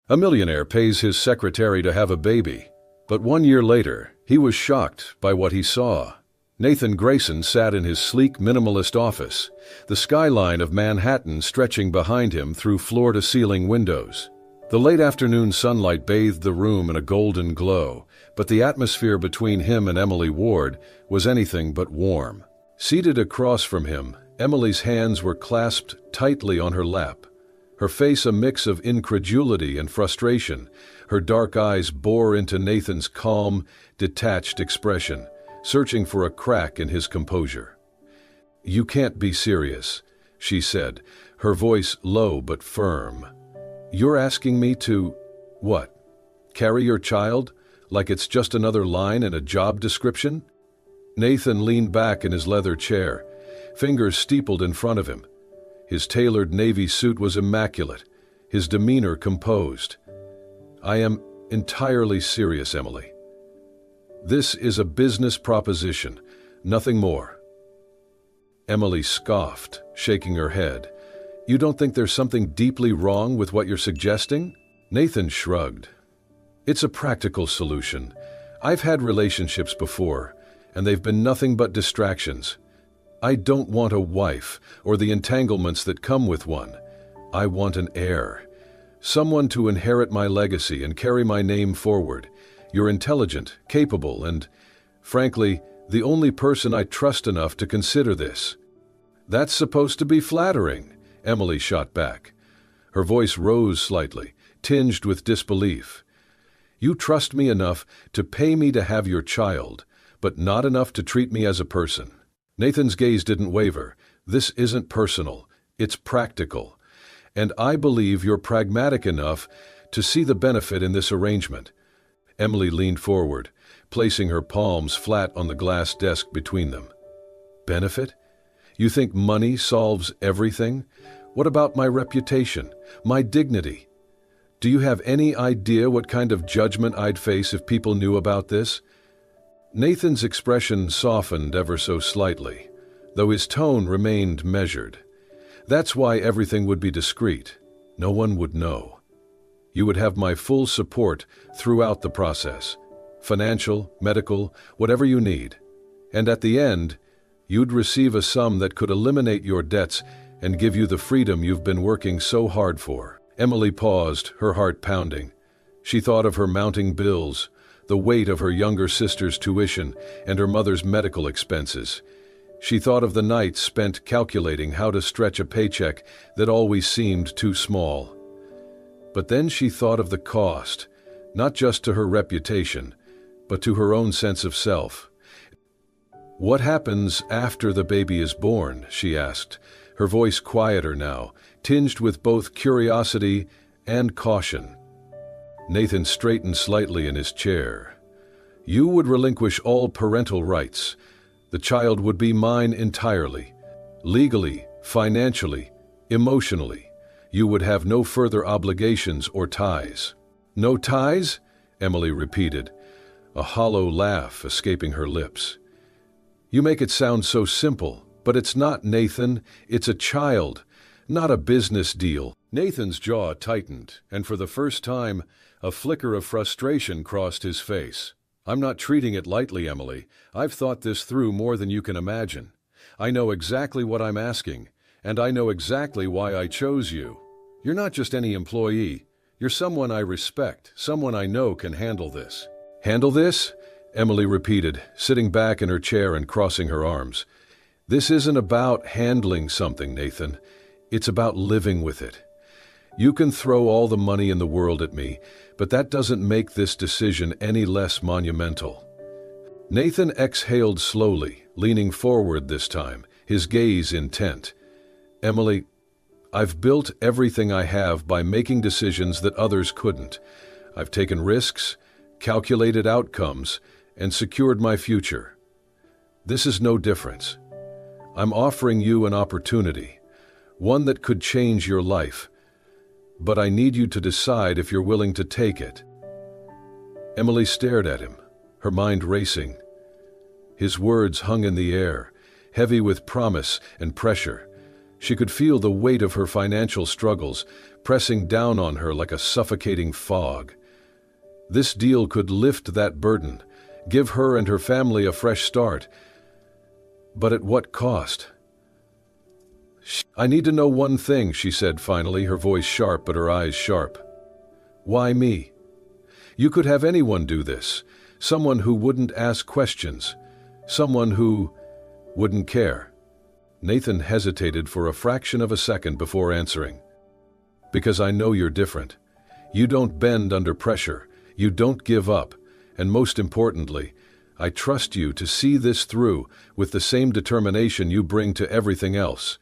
A millionaire pays his secretary to have a baby. But 1 year later, he was shocked by what he saw. Nathan Grayson sat in his sleek minimalist office, the skyline of Manhattan stretching behind him through floor-to-ceiling windows. The late afternoon sunlight bathed the room in a golden glow, but the atmosphere between him and Emily Ward was anything but warm. Seated across from him, Emily's hands were clasped tightly on her lap, her face a mix of incredulity and frustration. Her dark eyes bore into Nathan's calm, detached expression, searching for a crack in his composure. "You can't be serious," she said, her voice low but firm. "You're asking me to, what, carry your child, like it's just another line in a job description?" Nathan leaned back in his leather chair, fingers steepled in front of him. His tailored navy suit was immaculate, his demeanor composed. "I am entirely serious, Emily. This is a business proposition, nothing more." Emily scoffed, shaking her head. "You don't think there's something deeply wrong with what you're suggesting?" Nathan shrugged. "It's a practical solution. I've had relationships before, and they've been nothing but distractions. I don't want a wife or the entanglements that come with one. I want an heir. Someone to inherit my legacy and carry my name forward. You're intelligent, capable, and, frankly, the only person I trust enough to consider this." "That's supposed to be flattering," Emily shot back. Her voice rose slightly, tinged with disbelief. "You trust me enough to pay me to have your child, but not enough to treat me as a person." Nathan's gaze didn't waver. "This isn't personal, it's practical. And I believe you're pragmatic enough to see the benefit in this arrangement." Emily leaned forward, placing her palms flat on the glass desk between them. "Benefit? You think money solves everything? What about my reputation, my dignity? Do you have any idea what kind of judgment I'd face if people knew about this?" Nathan's expression softened ever so slightly, though his tone remained measured. "That's why everything would be discreet. No one would know. You would have my full support throughout the process, financial, medical, whatever you need. And at the end, you'd receive a sum that could eliminate your debts and give you the freedom you've been working so hard for." Emily paused, her heart pounding. She thought of her mounting bills, the weight of her younger sister's tuition, and her mother's medical expenses. She thought of the nights spent calculating how to stretch a paycheck that always seemed too small. But then she thought of the cost, not just to her reputation, but to her own sense of self. "What happens after the baby is born?" she asked, her voice quieter now, tinged with both curiosity and caution. Nathan straightened slightly in his chair. "You would relinquish all parental rights. The child would be mine entirely. Legally, financially, emotionally. You would have no further obligations or ties." "No ties?" Emily repeated, a hollow laugh escaping her lips. "You make it sound so simple, but it's not, Nathan. It's a child, not a business deal." Nathan's jaw tightened, and for the first time, a flicker of frustration crossed his face. "I'm not treating it lightly, Emily. I've thought this through more than you can imagine. I know exactly what I'm asking, and I know exactly why I chose you. You're not just any employee. You're someone I respect, someone I know can handle this." "Handle this?" Emily repeated, sitting back in her chair and crossing her arms. "This isn't about handling something, Nathan. It's about living with it. You can throw all the money in the world at me, but that doesn't make this decision any less monumental." Nathan exhaled slowly, leaning forward this time, his gaze intent. "Emily, I've built everything I have by making decisions that others couldn't. I've taken risks, calculated outcomes, and secured my future. This is no difference. I'm offering you an opportunity, one that could change your life. But I need you to decide if you're willing to take it." Emily stared at him, her mind racing. His words hung in the air, heavy with promise and pressure. She could feel the weight of her financial struggles pressing down on her like a suffocating fog. This deal could lift that burden, give her and her family a fresh start. But at what cost? "I need to know one thing," she said finally, her voice sharp but her eyes sharp. "Why me? You could have anyone do this. Someone who wouldn't ask questions. Someone who wouldn't care." Nathan hesitated for a fraction of a second before answering. "Because I know you're different. You don't bend under pressure. You don't give up. And most importantly, I trust you to see this through with the same determination you bring to everything else."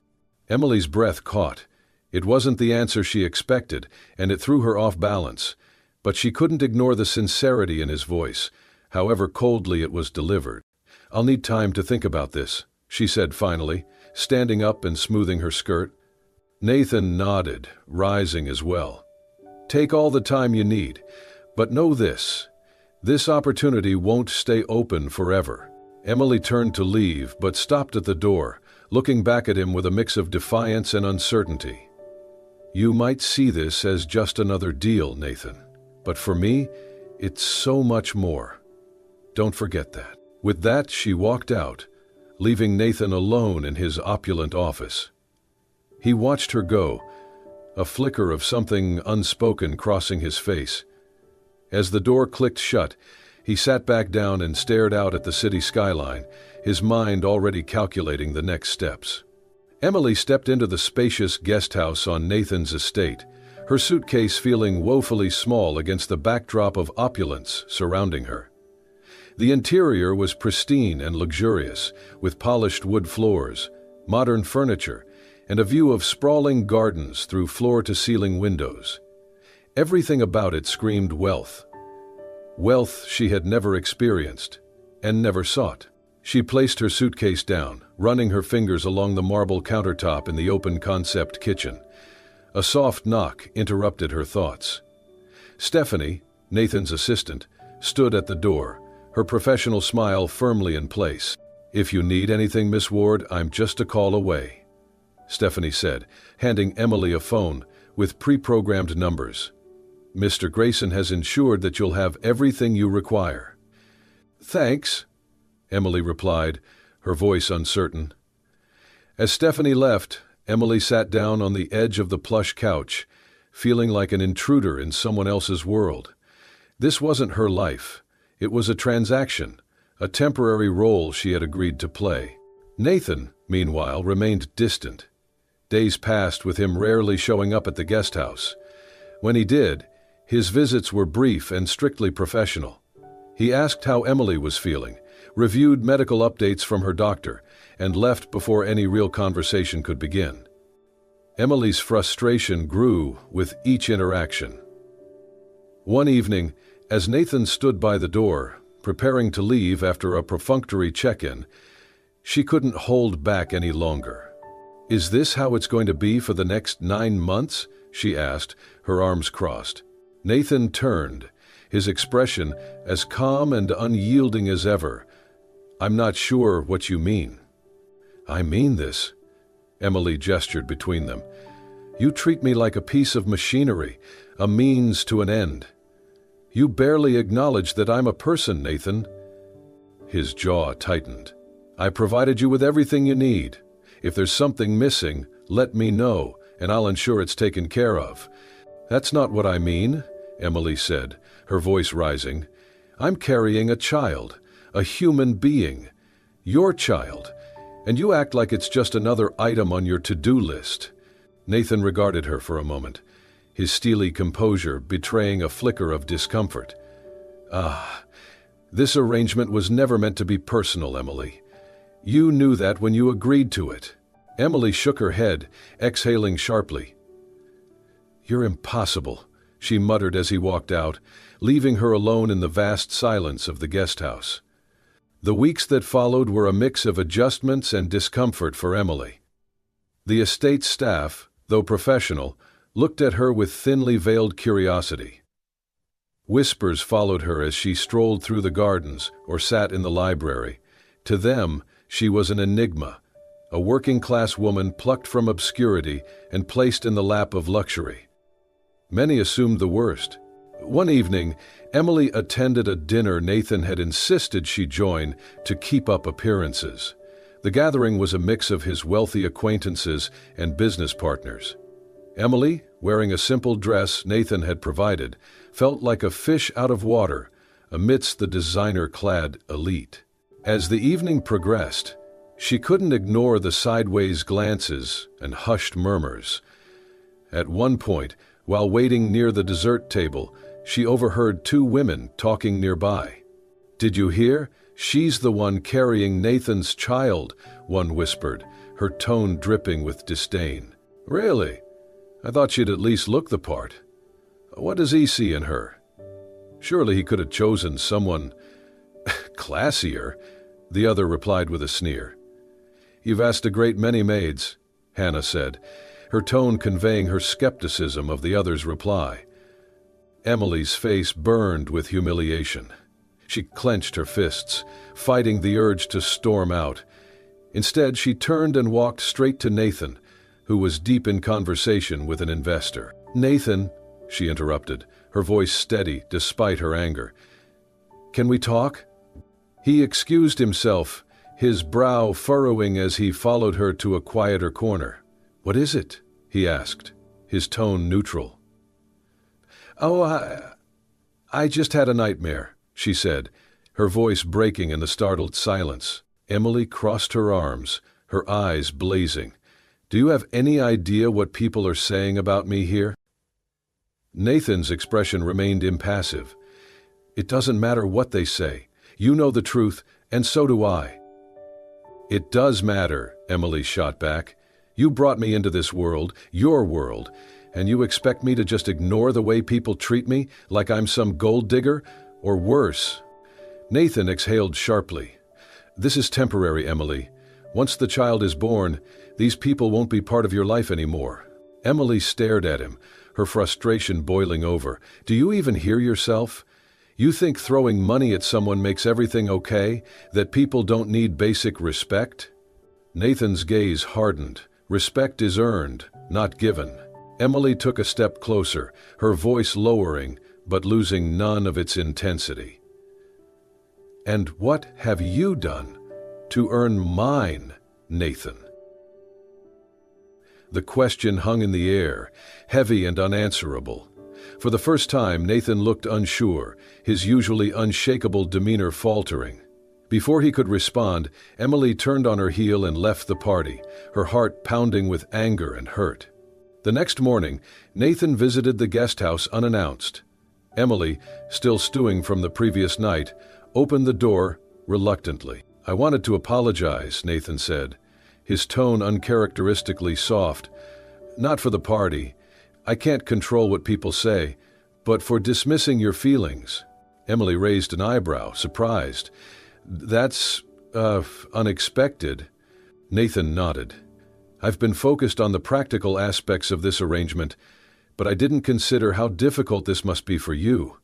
Emily's breath caught. It wasn't the answer she expected, and it threw her off balance. But she couldn't ignore the sincerity in his voice, however coldly it was delivered. "I'll need time to think about this," she said finally, standing up and smoothing her skirt. Nathan nodded, rising as well. "Take all the time you need, but know this. This opportunity won't stay open forever." Emily turned to leave, but stopped at the door, looking back at him with a mix of defiance and uncertainty. "You might see this as just another deal, Nathan, but for me, it's so much more. Don't forget that." With that, she walked out, leaving Nathan alone in his opulent office. He watched her go, a flicker of something unspoken crossing his face. As the door clicked shut, he sat back down and stared out at the city skyline, his mind already calculating the next steps. Emily stepped into the spacious guest house on Nathan's estate, her suitcase feeling woefully small against the backdrop of opulence surrounding her. The interior was pristine and luxurious, with polished wood floors, modern furniture, and a view of sprawling gardens through floor-to-ceiling windows. Everything about it screamed wealth. Wealth she had never experienced, and never sought. She placed her suitcase down, running her fingers along the marble countertop in the open-concept kitchen. A soft knock interrupted her thoughts. Stephanie, Nathan's assistant, stood at the door, her professional smile firmly in place. "If you need anything, Miss Ward, I'm just a call away," Stephanie said, handing Emily a phone with pre-programmed numbers. "Mr. Grayson has ensured that you'll have everything you require." "Thanks," Emily replied, her voice uncertain. As Stephanie left, Emily sat down on the edge of the plush couch, feeling like an intruder in someone else's world. This wasn't her life. It was a transaction, a temporary role she had agreed to play. Nathan, meanwhile, remained distant. Days passed with him rarely showing up at the guest house. When he did, his visits were brief and strictly professional. He asked how Emily was feeling, reviewed medical updates from her doctor, and left before any real conversation could begin. Emily's frustration grew with each interaction. One evening, as Nathan stood by the door, preparing to leave after a perfunctory check-in, she couldn't hold back any longer. "Is this how it's going to be for the next 9 months?" she asked, her arms crossed. Nathan turned, his expression as calm and unyielding as ever. "I'm not sure what you mean." "I mean this," Emily gestured between them. "You treat me like a piece of machinery, a means to an end. You barely acknowledge that I'm a person, Nathan." His jaw tightened. "I provided you with everything you need. If there's something missing, let me know, and I'll ensure it's taken care of." "That's not what I mean," Emily said, her voice rising. "I'm carrying a child, a human being, your child, and you act like it's just another item on your to-do list." Nathan regarded her for a moment, his steely composure betraying a flicker of discomfort. This arrangement was never meant to be personal, Emily. You knew that when you agreed to it." Emily shook her head, exhaling sharply. "You're impossible," she muttered as he walked out, leaving her alone in the vast silence of the guest house. The weeks that followed were a mix of adjustments and discomfort for Emily. The estate staff, though professional, looked at her with thinly veiled curiosity. Whispers followed her as she strolled through the gardens or sat in the library. To them, she was an enigma, a working-class woman plucked from obscurity and placed in the lap of luxury. Many assumed the worst. One evening, Emily attended a dinner Nathan had insisted she join to keep up appearances. The gathering was a mix of his wealthy acquaintances and business partners. Emily, wearing a simple dress Nathan had provided, felt like a fish out of water amidst the designer-clad elite. As the evening progressed, she couldn't ignore the sideways glances and hushed murmurs. At one point, while waiting near the dessert table, she overheard two women talking nearby. "Did you hear? She's the one carrying Nathan's child," one whispered, her tone dripping with disdain. "Really? I thought she'd at least look the part. What does he see in her? Surely he could have chosen someone classier," the other replied with a sneer. "You've asked a great many maids," Hannah said, her tone conveying her skepticism of the other's reply. Emily's face burned with humiliation. She clenched her fists, fighting the urge to storm out. Instead, she turned and walked straight to Nathan, who was deep in conversation with an investor. "Nathan," she interrupted, her voice steady despite her anger. "Can we talk?" He excused himself, his brow furrowing as he followed her to a quieter corner. "What is it?" he asked, his tone neutral. "Oh, I just had a nightmare," she said, her voice breaking in the startled silence. Emily crossed her arms, her eyes blazing. "Do you have any idea what people are saying about me here?" Nathan's expression remained impassive. "It doesn't matter what they say. You know the truth, and so do I." "It does matter," Emily shot back. "You brought me into this world, your world, and you expect me to just ignore the way people treat me, like I'm some gold digger, or worse?" Nathan exhaled sharply. "This is temporary, Emily. Once the child is born, these people won't be part of your life anymore." Emily stared at him, her frustration boiling over. "Do you even hear yourself? You think throwing money at someone makes everything okay? That people don't need basic respect?" Nathan's gaze hardened. "Respect is earned, not given." Emily took a step closer, her voice lowering, but losing none of its intensity. "And what have you done to earn mine, Nathan?" The question hung in the air, heavy and unanswerable. For the first time, Nathan looked unsure, his usually unshakable demeanor faltering. Before he could respond, Emily turned on her heel and left the party, her heart pounding with anger and hurt. The next morning, Nathan visited the guest house unannounced. Emily, still stewing from the previous night, opened the door reluctantly. "I wanted to apologize," Nathan said, his tone uncharacteristically soft. "Not for the party. I can't control what people say, but for dismissing your feelings." Emily raised an eyebrow, surprised. "That's, unexpected." Nathan nodded. "I've been focused on the practical aspects of this arrangement, but I didn't consider how difficult this must be for you.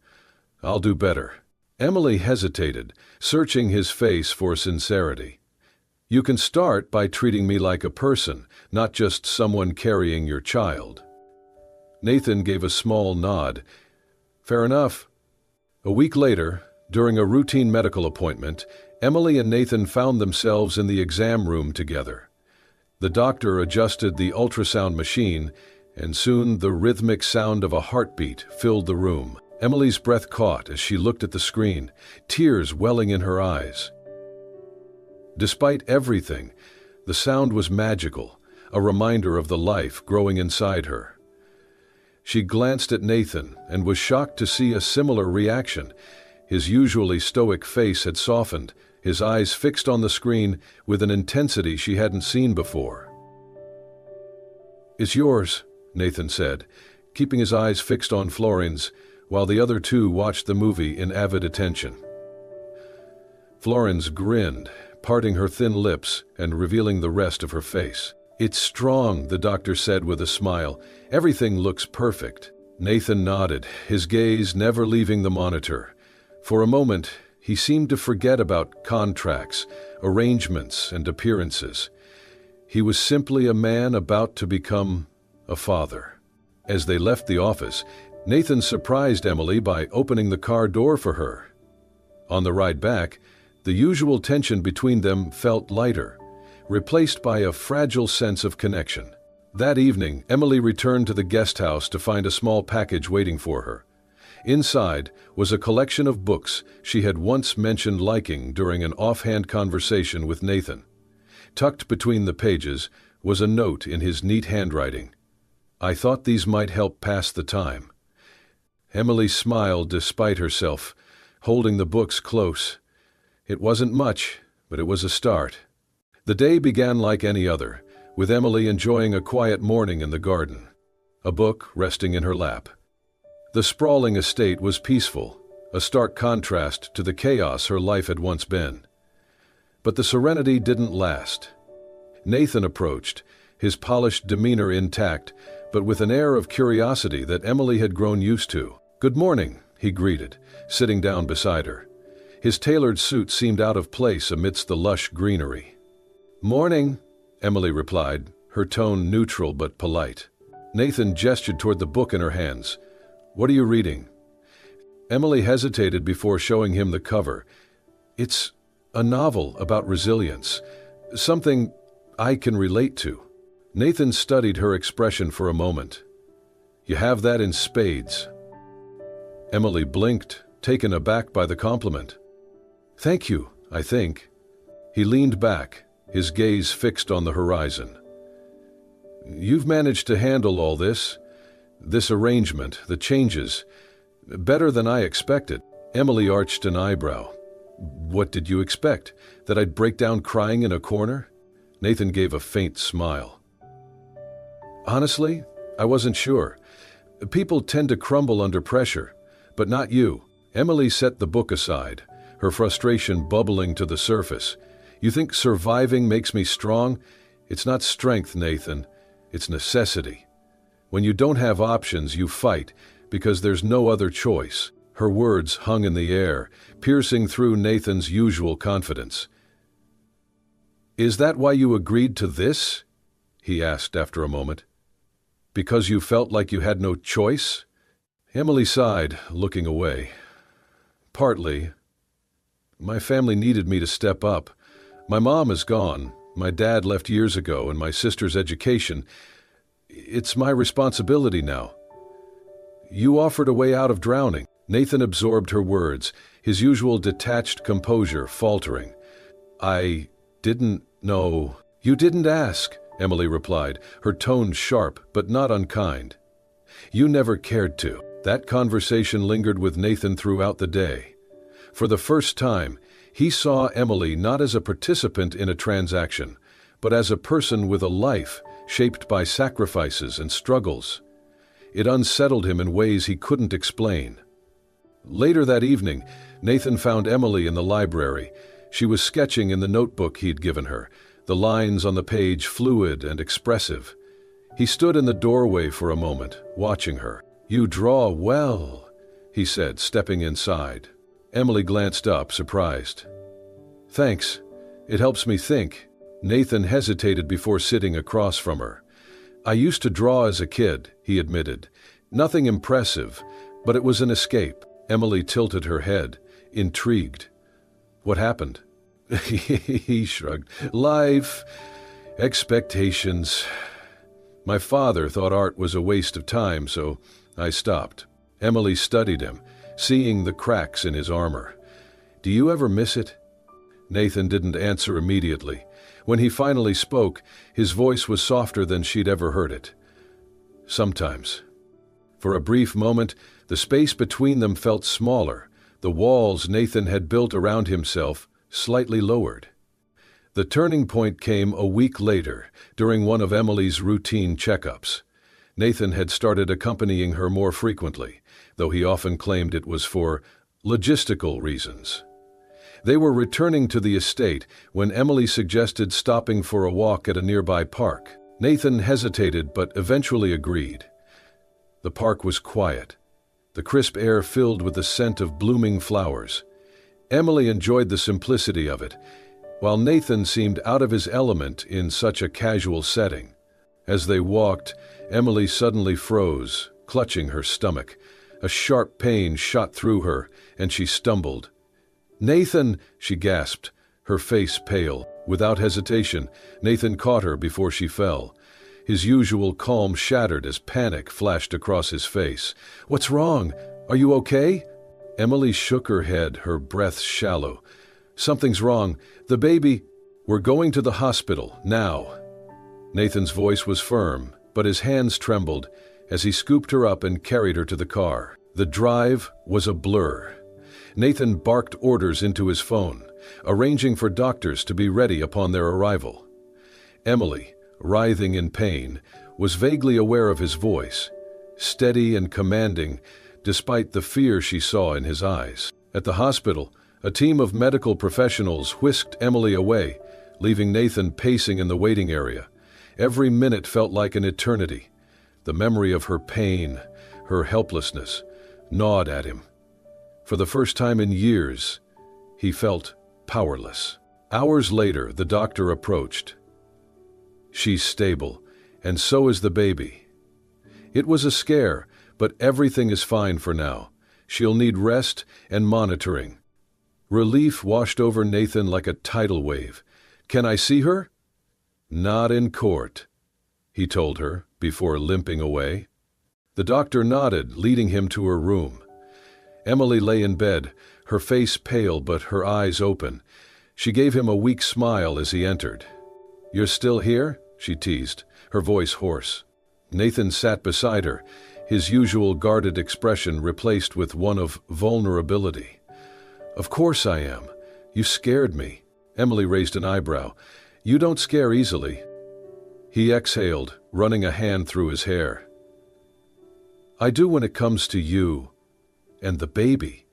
I'll do better." Emily hesitated, searching his face for sincerity. "You can start by treating me like a person, not just someone carrying your child." Nathan gave a small nod. "Fair enough." A week later, during a routine medical appointment, Emily and Nathan found themselves in the exam room together. The doctor adjusted the ultrasound machine, and soon the rhythmic sound of a heartbeat filled the room. Emily's breath caught as she looked at the screen, tears welling in her eyes. Despite everything, the sound was magical, a reminder of the life growing inside her. She glanced at Nathan and was shocked to see a similar reaction. His usually stoic face had softened, his eyes fixed on the screen with an intensity she hadn't seen before. "It's yours," Nathan said, keeping his eyes fixed on Florin's, while the other two watched the movie in avid attention. Florence grinned, parting her thin lips and revealing the rest of her face. "It's strong," the doctor said with a smile. "Everything looks perfect." Nathan nodded, his gaze never leaving the monitor. For a moment, he seemed to forget about contracts, arrangements, and appearances. He was simply a man about to become a father. As they left the office, Nathan surprised Emily by opening the car door for her. On the ride back, the usual tension between them felt lighter, replaced by a fragile sense of connection. That evening, Emily returned to the guest house to find a small package waiting for her. Inside was a collection of books she had once mentioned liking during an offhand conversation with Nathan. Tucked between the pages was a note in his neat handwriting. "I thought these might help pass the time." Emily smiled despite herself, holding the books close. It wasn't much, but it was a start. The day began like any other, with Emily enjoying a quiet morning in the garden, a book resting in her lap. The sprawling estate was peaceful, a stark contrast to the chaos her life had once been. But the serenity didn't last. Nathan approached, his polished demeanor intact, but with an air of curiosity that Emily had grown used to. "Good morning," he greeted, sitting down beside her. His tailored suit seemed out of place amidst the lush greenery. "Morning," Emily replied, her tone neutral but polite. Nathan gestured toward the book in her hands. "What are you reading?" Emily hesitated before showing him the cover. "It's a novel about resilience, something I can relate to." Nathan studied her expression for a moment. "You have that in spades." Emily blinked, taken aback by the compliment. "Thank you, I think." He leaned back, his gaze fixed on the horizon. "You've managed to handle all this arrangement, the changes, better than I expected." Emily arched an eyebrow. "What did you expect? That I'd break down crying in a corner?" Nathan gave a faint smile. "Honestly, I wasn't sure. People tend to crumble under pressure, but not you." Emily set the book aside, her frustration bubbling to the surface. "You think surviving makes me strong? It's not strength, Nathan. It's necessity. When you don't have options, you fight, because there's no other choice." Her words hung in the air, piercing through Nathan's usual confidence. "Is that why you agreed to this?" he asked after a moment. "Because you felt like you had no choice?" Emily sighed, looking away. "Partly. My family needed me to step up. My mom is gone, my dad left years ago, and my sister's education. It's my responsibility now." "You offered a way out of drowning." Nathan absorbed her words, his usual detached composure faltering. "I didn't know." "You didn't ask," Emily replied, her tone sharp but not unkind. "You never cared to." That conversation lingered with Nathan throughout the day. For the first time, he saw Emily not as a participant in a transaction, but as a person with a life shaped by sacrifices and struggles. It unsettled him in ways he couldn't explain. Later that evening, Nathan found Emily in the library. She was sketching in the notebook he'd given her, the lines on the page fluid and expressive. He stood in the doorway for a moment, watching her. "You draw well," he said, stepping inside. Emily glanced up, surprised. "Thanks. It helps me think." Nathan hesitated before sitting across from her. "I used to draw as a kid," he admitted. "Nothing impressive, but it was an escape." Emily tilted her head, intrigued. "What happened?" He shrugged. "Life, expectations. My father thought art was a waste of time, so I stopped." Emily studied him, seeing the cracks in his armor. "Do you ever miss it?" Nathan didn't answer immediately. When he finally spoke, his voice was softer than she'd ever heard it. "Sometimes." For a brief moment, the space between them felt smaller, the walls Nathan had built around himself slightly lowered. The turning point came a week later, during one of Emily's routine checkups. Nathan had started accompanying her more frequently, though he often claimed it was for logistical reasons. They were returning to the estate when Emily suggested stopping for a walk at a nearby park. Nathan hesitated but eventually agreed. The park was quiet, the crisp air filled with the scent of blooming flowers. Emily enjoyed the simplicity of it. while Nathan seemed out of his element in such a casual setting. As they walked, Emily suddenly froze, clutching her stomach. A sharp pain shot through her, and she stumbled. "Nathan!" she gasped, her face pale. Without hesitation, Nathan caught her before she fell. His usual calm shattered as panic flashed across his face. "What's wrong? Are you okay?" Emily shook her head, her breath shallow. "Something's wrong. The baby—" "We're going to the hospital, now." Nathan's voice was firm, but his hands trembled as he scooped her up and carried her to the car. The drive was a blur. Nathan barked orders into his phone, arranging for doctors to be ready upon their arrival. Emily, writhing in pain, was vaguely aware of his voice, steady and commanding despite the fear she saw in his eyes. At the hospital, a team of medical professionals whisked Emily away, leaving Nathan pacing in the waiting area. Every minute felt like an eternity. The memory of her pain, her helplessness, gnawed at him. For the first time in years, he felt powerless. Hours later, the doctor approached. "She's stable, and so is the baby. It was a scare, but everything is fine for now. She'll need rest and monitoring." Relief washed over Nathan like a tidal wave. "Can I see her?" "Not in court," he told her before limping away. The doctor nodded, leading him to her room. Emily lay in bed, her face pale but her eyes open. She gave him a weak smile as he entered. "You're still here?" she teased, her voice hoarse. Nathan sat beside her, his usual guarded expression replaced with one of vulnerability. "Of course I am. You scared me." Emily raised an eyebrow. "You don't scare easily." He exhaled, running a hand through his hair. "I do when it comes to you and the baby."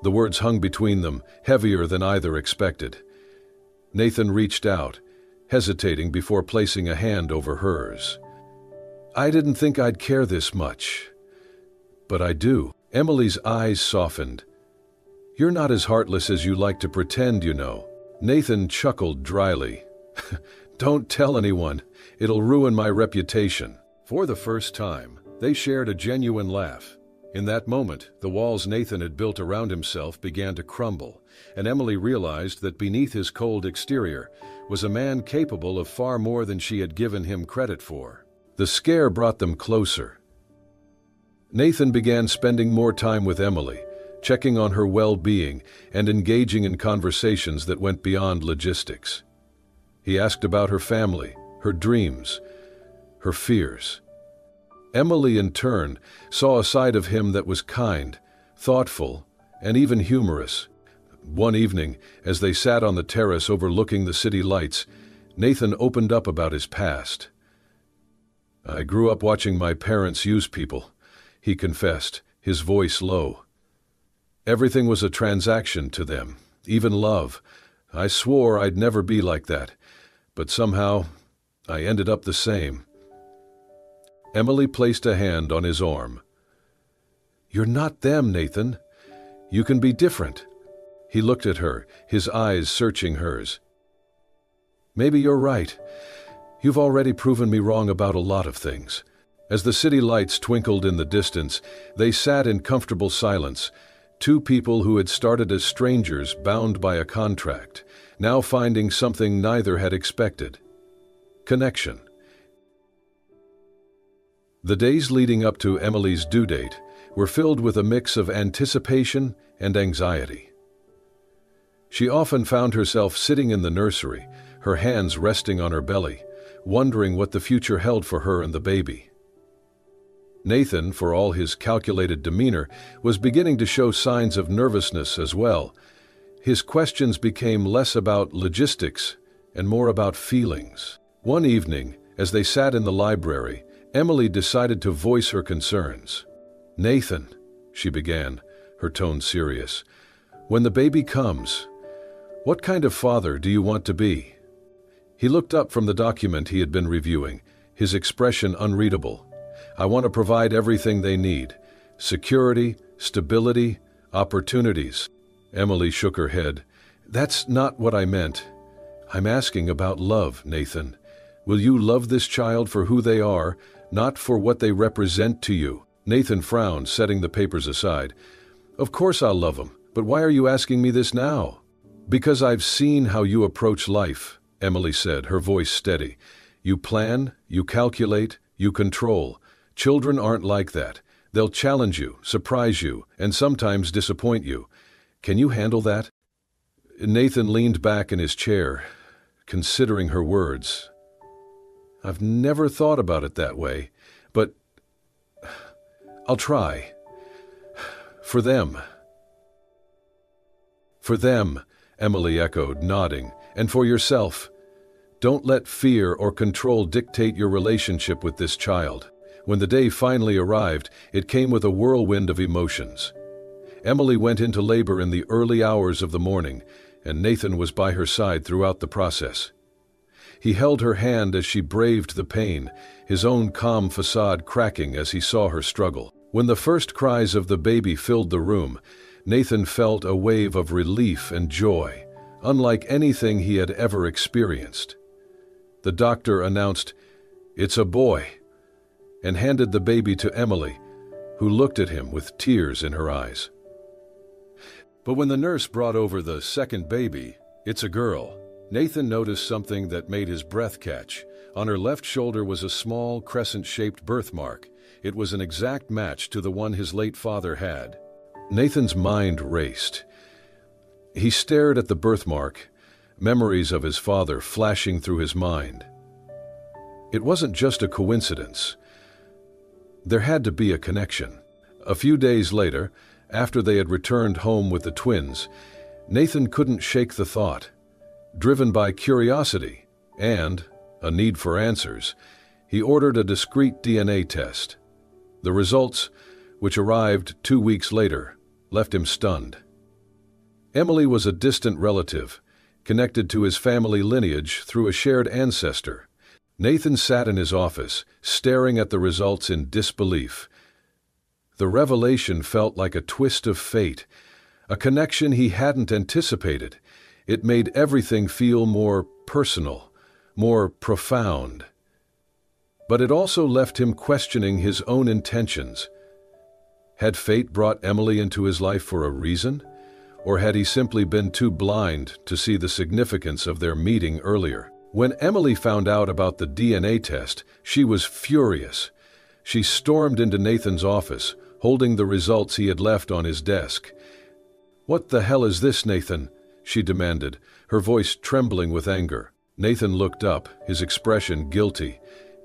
The words hung between them, heavier than either expected. Nathan reached out, hesitating before placing a hand over hers. "I didn't think I'd care this much, but I do." Emily's eyes softened. "You're not as heartless as you like to pretend, you know." Nathan chuckled dryly. "Don't tell anyone. It'll ruin my reputation." For the first time, they shared a genuine laugh. In that moment, the walls Nathan had built around himself began to crumble, and Emily realized that beneath his cold exterior was a man capable of far more than she had given him credit for. The scare brought them closer. Nathan began spending more time with Emily, checking on her well-being and engaging in conversations that went beyond logistics. He asked about her family, her dreams, her fears. Emily, in turn, saw a side of him that was kind, thoughtful, and even humorous. One evening, as they sat on the terrace overlooking the city lights, Nathan opened up about his past. "I grew up watching my parents use people," he confessed, his voice low. "Everything was a transaction to them, even love. I swore I'd never be like that, but somehow I ended up the same." Emily placed a hand on his arm. "You're not them, Nathan. You can be different." He looked at her, his eyes searching hers. "Maybe you're right. You've already proven me wrong about a lot of things." As the city lights twinkled in the distance, they sat in comfortable silence, two people who had started as strangers bound by a contract, now finding something neither had expected: connection. The days leading up to Emily's due date were filled with a mix of anticipation and anxiety. She often found herself sitting in the nursery, her hands resting on her belly, wondering what the future held for her and the baby. Nathan, for all his calculated demeanor, was beginning to show signs of nervousness as well. His questions became less about logistics and more about feelings. One evening, as they sat in the library, Emily decided to voice her concerns. "Nathan," she began, her tone serious, "when the baby comes, what kind of father do you want to be?" He looked up from the document he had been reviewing, his expression unreadable. "I want to provide everything they need: security, stability, opportunities." Emily shook her head. That's not what I meant. I'm asking about love, Nathan. Will you love this child for who they are, not for what they represent to you? Nathan frowned, setting the papers aside. Of course I'll love them, but why are you asking me this now? Because I've seen how you approach life, Emily said, her voice steady. You plan, you calculate, you control. Children aren't like that. They'll challenge you, surprise you, and sometimes disappoint you. Can you handle that? Nathan leaned back in his chair, considering her words. I've never thought about it that way, but I'll try. For them. For them, Emily echoed, nodding, and for yourself. Don't let fear or control dictate your relationship with this child. When the day finally arrived, it came with a whirlwind of emotions. Emily went into labor in the early hours of the morning, and Nathan was by her side throughout the process. He held her hand as she braved the pain, his own calm facade cracking as he saw her struggle. When the first cries of the baby filled the room, Nathan felt a wave of relief and joy, unlike anything he had ever experienced. The doctor announced, "It's a boy," and handed the baby to Emily, who looked at him with tears in her eyes. But when the nurse brought over the second baby, "It's a girl," Nathan noticed something that made his breath catch. On her left shoulder was a small, crescent-shaped birthmark. It was an exact match to the one his late father had. Nathan's mind raced. He stared at the birthmark, memories of his father flashing through his mind. It wasn't just a coincidence. There had to be a connection. A few days later, after they had returned home with the twins, Nathan couldn't shake the thought. Driven by curiosity and a need for answers, he ordered a discreet DNA test. The results, which arrived 2 weeks later, left him stunned. Emily was a distant relative, connected to his family lineage through a shared ancestor. Nathan sat in his office, staring at the results in disbelief. The revelation felt like a twist of fate, a connection he hadn't anticipated. It made everything feel more personal, more profound. But it also left him questioning his own intentions. Had fate brought Emily into his life for a reason? Or had he simply been too blind to see the significance of their meeting earlier? When Emily found out about the DNA test, she was furious. She stormed into Nathan's office, holding the results he had left on his desk. "What the hell is this, Nathan?" she demanded, her voice trembling with anger. Nathan looked up, his expression guilty.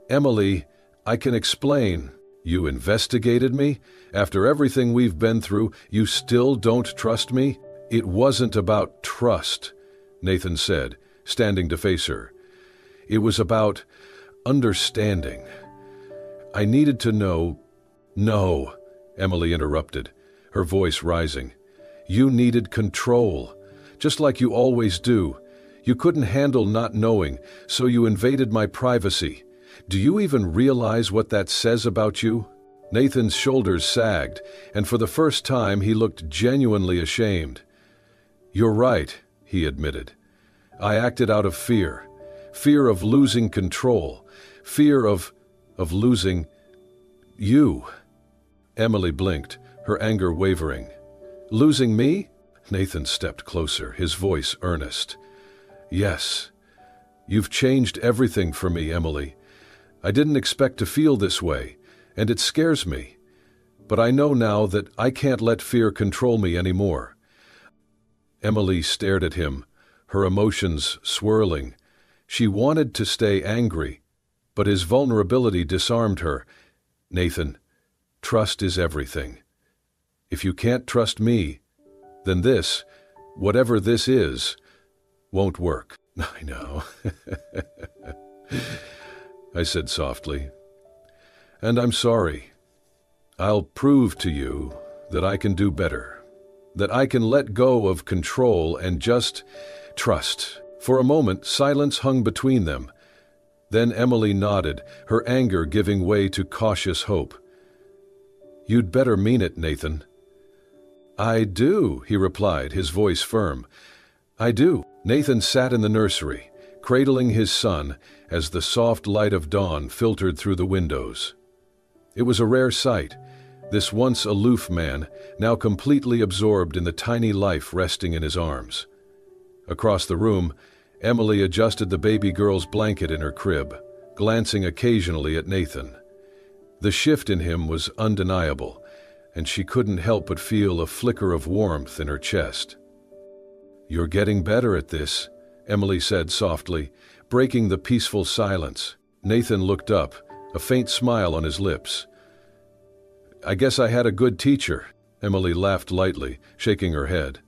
"Emily, I can explain. You investigated me? After everything we've been through, you still don't trust me?" "It wasn't about trust," Nathan said, standing to face her. "It was about understanding. I needed to know—" "No," Emily interrupted, her voice rising. "You needed control, just like you always do. You couldn't handle not knowing, so you invaded my privacy. Do you even realize what that says about you?" Nathan's shoulders sagged, and for the first time he looked genuinely ashamed. "You're right," he admitted. "I acted out of fear. Fear of losing control. Fear of losing you." Emily blinked, her anger wavering. "Losing me?" Nathan stepped closer, his voice earnest. "Yes. You've changed everything for me, Emily. I didn't expect to feel this way, and it scares me. But I know now that I can't let fear control me anymore." Emily stared at him, her emotions swirling. She wanted to stay angry, but his vulnerability disarmed her. "Nathan, trust is everything. If you can't trust me, then this, whatever this is, won't work." "I know," I said softly. "And I'm sorry. I'll prove to you that I can do better, that I can let go of control and just trust." For a moment, silence hung between them. Then Emily nodded, her anger giving way to cautious hope. "You'd better mean it, Nathan." "I do," he replied, his voice firm. I do. Nathan sat in the nursery, cradling his son as the soft light of dawn filtered through the windows. It was a rare sight, this once aloof man now completely absorbed in the tiny life resting in his arms. Across the room, Emily adjusted the baby girl's blanket in her crib, glancing occasionally at Nathan. The shift in him was undeniable, and she couldn't help but feel a flicker of warmth in her chest. "You're getting better at this," Emily said softly, breaking the peaceful silence. Nathan looked up, a faint smile on his lips. "I guess I had a good teacher," Emily laughed lightly, shaking her head.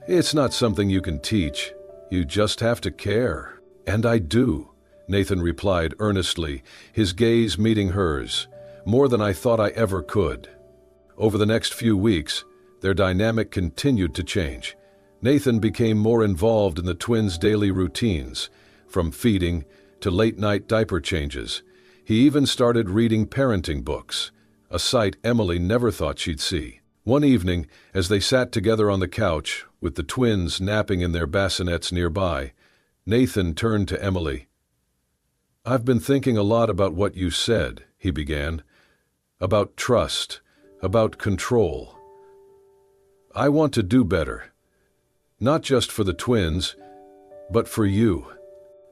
"It's not something you can teach. You just have to care." "And I do," Nathan replied earnestly, his gaze meeting hers, "more than I thought I ever could." Over the next few weeks, their dynamic continued to change. Nathan became more involved in the twins' daily routines, from feeding to late-night diaper changes. He even started reading parenting books, a sight Emily never thought she'd see. One evening, as they sat together on the couch, with the twins napping in their bassinets nearby, Nathan turned to Emily. "I've been thinking a lot about what you said," he began. "About trust, about control. I want to do better. Not just for the twins, but for you."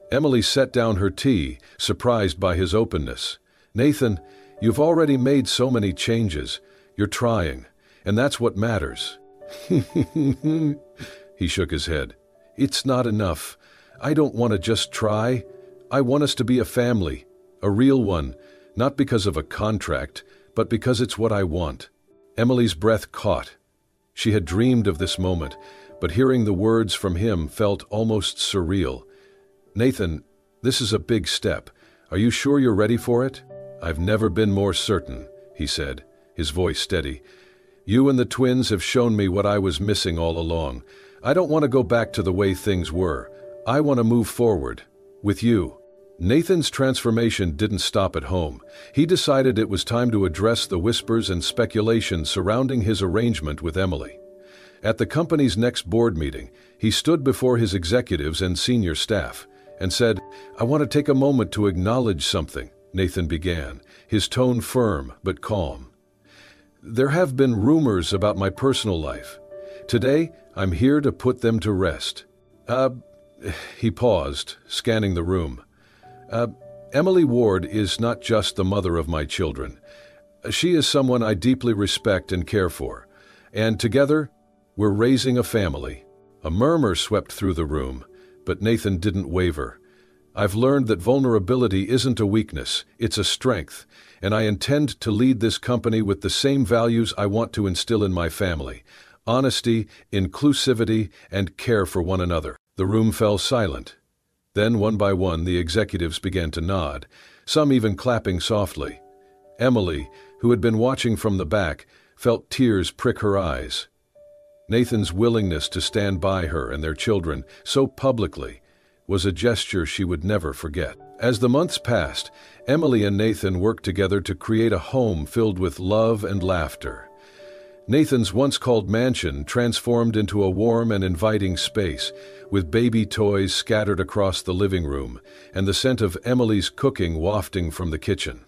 Emily set down her tea, surprised by his openness. "Nathan, you've already made so many changes. You're trying, and that's what matters." He shook his head. "It's not enough. I don't want to just try. I want us to be a family, a real one, not because of a contract, but because it's what I want." Emily's breath caught. She had dreamed of this moment, but hearing the words from him felt almost surreal. "Nathan, this is a big step. Are you sure you're ready for it?" "I've never been more certain," he said, his voice steady. "You and the twins have shown me what I was missing all along. I don't want to go back to the way things were. I want to move forward. With you." Nathan's transformation didn't stop at home. He decided it was time to address the whispers and speculation surrounding his arrangement with Emily. At the company's next board meeting, he stood before his executives and senior staff and said, "I want to take a moment to acknowledge something," Nathan began, his tone firm but calm. "There have been rumors about my personal life. Today, I'm here to put them to rest." He paused, scanning the room. Emily Ward is not just the mother of my children. She is someone I deeply respect and care for. And together, we're raising a family." A murmur swept through the room, but Nathan didn't waver. "I've learned that vulnerability isn't a weakness, it's a strength, and I intend to lead this company with the same values I want to instill in my family: honesty, inclusivity, and care for one another." The room fell silent. Then, one by one, the executives began to nod, some even clapping softly. Emily, who had been watching from the back, felt tears prick her eyes. Nathan's willingness to stand by her and their children so publicly was a gesture she would never forget. As the months passed, Emily and Nathan worked together to create a home filled with love and laughter. Nathan's once-called mansion transformed into a warm and inviting space, with baby toys scattered across the living room and the scent of Emily's cooking wafting from the kitchen.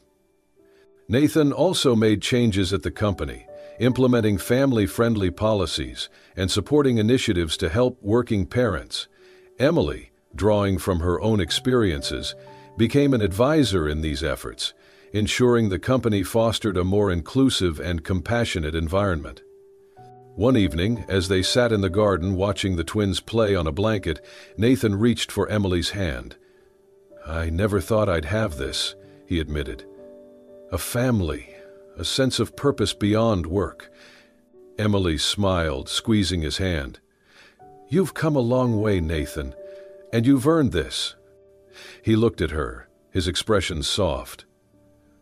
Nathan also made changes at the company, implementing family-friendly policies and supporting initiatives to help working parents. Emily, drawing from her own experiences, became an advisor in these efforts, ensuring the company fostered a more inclusive and compassionate environment. One evening, as they sat in the garden watching the twins play on a blanket, Nathan reached for Emily's hand. "I never thought I'd have this," he admitted. "A family, a sense of purpose beyond work." Emily smiled, squeezing his hand. "You've come a long way, Nathan, and you've earned this." He looked at her, his expression soft.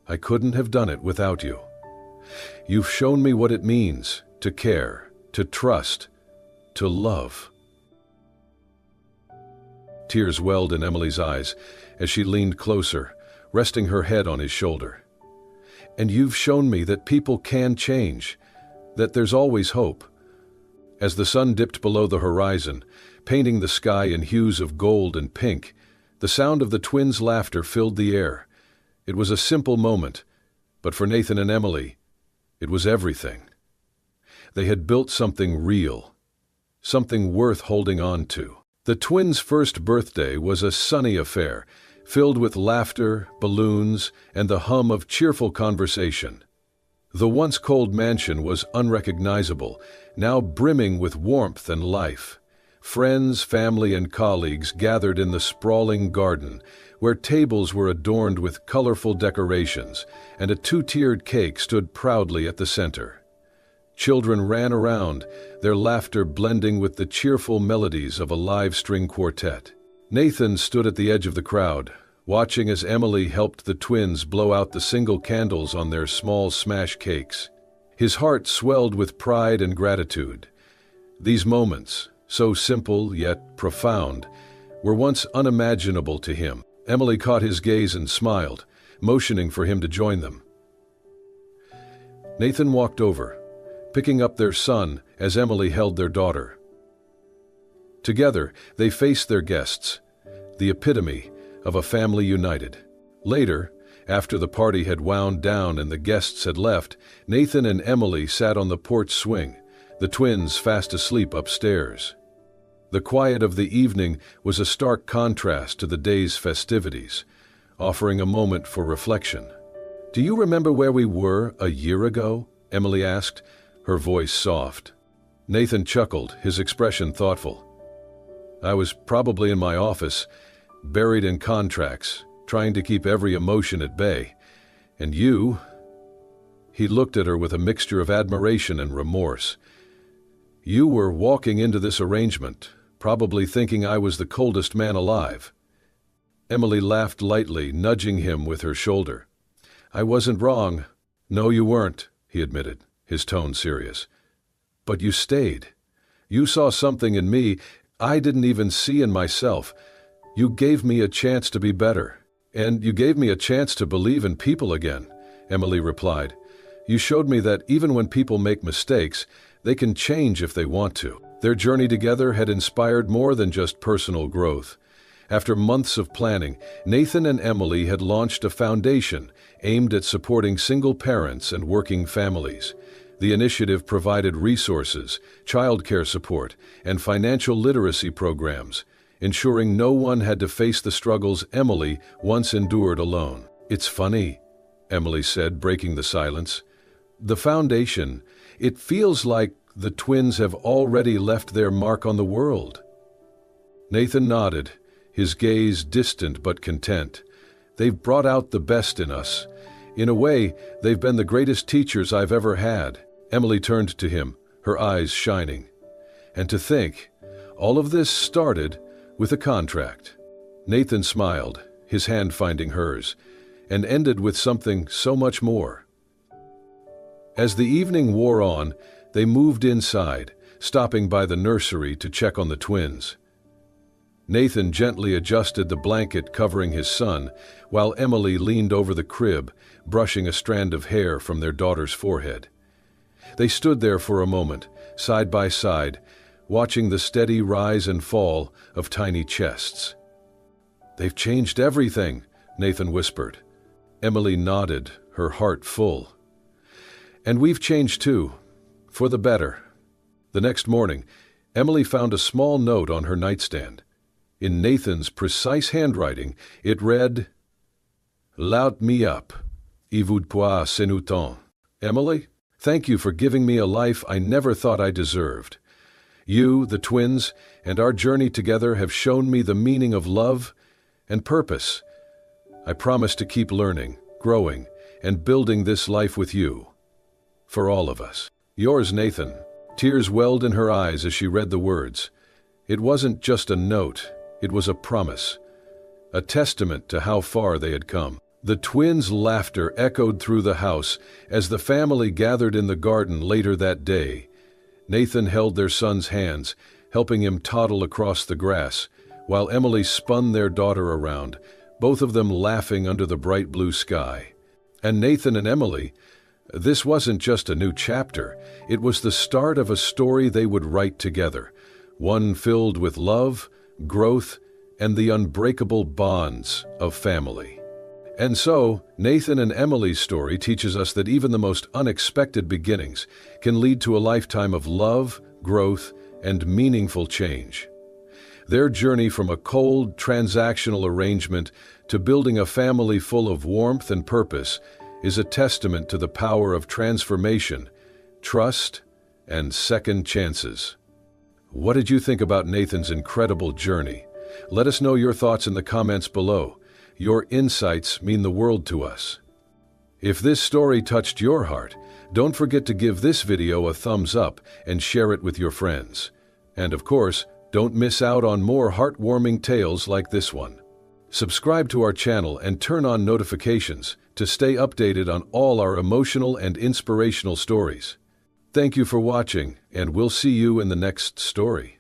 "I couldn't have done it without you. You've shown me what it means to care, to trust, to love." Tears welled in Emily's eyes as she leaned closer, resting her head on his shoulder. "And you've shown me that people can change, that there's always hope. As the sun dipped below the horizon, painting the sky in hues of gold and pink, the sound of the twins' laughter filled the air. It was a simple moment, but for Nathan and Emily, it was everything. They had built something real, something worth holding on to. The twins' first birthday was a sunny affair, filled with laughter, balloons, and the hum of cheerful conversation. The once cold mansion was unrecognizable, now brimming with warmth and life. Friends, family, and colleagues gathered in the sprawling garden, where tables were adorned with colorful decorations, and a two-tiered cake stood proudly at the center. Children ran around, their laughter blending with the cheerful melodies of a live string quartet. Nathan stood at the edge of the crowd, watching as Emily helped the twins blow out the single candles on their small smash cakes. His heart swelled with pride and gratitude. These moments, so simple yet profound, were once unimaginable to him. Emily caught his gaze and smiled, motioning for him to join them. Nathan walked over, picking up their son as Emily held their daughter. Together, they faced their guests, the epitome of a family united. Later, after the party had wound down and the guests had left, Nathan and Emily sat on the porch swing, the twins fast asleep upstairs. The quiet of the evening was a stark contrast to the day's festivities, offering a moment for reflection. "Do you remember where we were a year ago?" Emily asked, her voice soft. Nathan chuckled, his expression thoughtful. "I was probably in my office, buried in contracts, trying to keep every emotion at bay. And you—" He looked at her with a mixture of admiration and remorse. "You were walking into this arrangement, probably thinking I was the coldest man alive." Emily laughed lightly, nudging him with her shoulder. "I wasn't wrong." "No, you weren't," he admitted, his tone serious. "But you stayed. You saw something in me I didn't even see in myself. You gave me a chance to be better. And you gave me a chance to believe in people again," Emily replied. "You showed me that even when people make mistakes, they can change if they want to." Their journey together had inspired more than just personal growth. After months of planning, Nathan and Emily had launched a foundation aimed at supporting single parents and working families. The initiative provided resources, childcare support, and financial literacy programs, ensuring no one had to face the struggles Emily once endured alone. "It's funny," Emily said, breaking the silence. "The foundation, it feels like the twins have already left their mark on the world." Nathan nodded, his gaze distant but content. "They've brought out the best in us. In a way, they've been the greatest teachers I've ever had." Emily turned to him, her eyes shining. "And to think, all of this started with a contract." Nathan smiled, his hand finding hers, and ended with something so much more. As the evening wore on, they moved inside, stopping by the nursery to check on the twins. Nathan gently adjusted the blanket covering his son, while Emily leaned over the crib, brushing a strand of hair from their daughter's forehead. They stood there for a moment, side by side, watching the steady rise and fall of tiny chests. "They've changed everything," Nathan whispered. Emily nodded, her heart full. "And we've changed too, for the better." The next morning, Emily found a small note on her nightstand. In Nathan's precise handwriting, it read, "Lout me up, et vous pois senuton." "Emily, thank you for giving me a life I never thought I deserved. You, the twins, and our journey together have shown me the meaning of love and purpose. I promise to keep learning, growing, and building this life with you. For all of us. Yours, Nathan." Tears welled in her eyes as she read the words. It wasn't just a note, it was a promise, a testament to how far they had come. The twins' laughter echoed through the house as the family gathered in the garden later that day. Nathan held their son's hands, helping him toddle across the grass, while Emily spun their daughter around, both of them laughing under the bright blue sky. And Nathan and Emily, This wasn't just a new chapter, it was the start of a story they would write together, one filled with love, growth, and the unbreakable bonds of family. And so, Nathan and Emily's story teaches us that even the most unexpected beginnings can lead to a lifetime of love, growth, and meaningful change. Their journey from a cold, transactional arrangement to building a family full of warmth and purpose is a testament to the power of transformation, trust, and second chances. What did you think about Nathan's incredible journey? Let us know your thoughts in the comments below. Your insights mean the world to us. If this story touched your heart, don't forget to give this video a thumbs up and share it with your friends. And of course, don't miss out on more heartwarming tales like this one. Subscribe to our channel and turn on notifications to stay updated on all our emotional and inspirational stories. Thank you for watching, and we'll see you in the next story.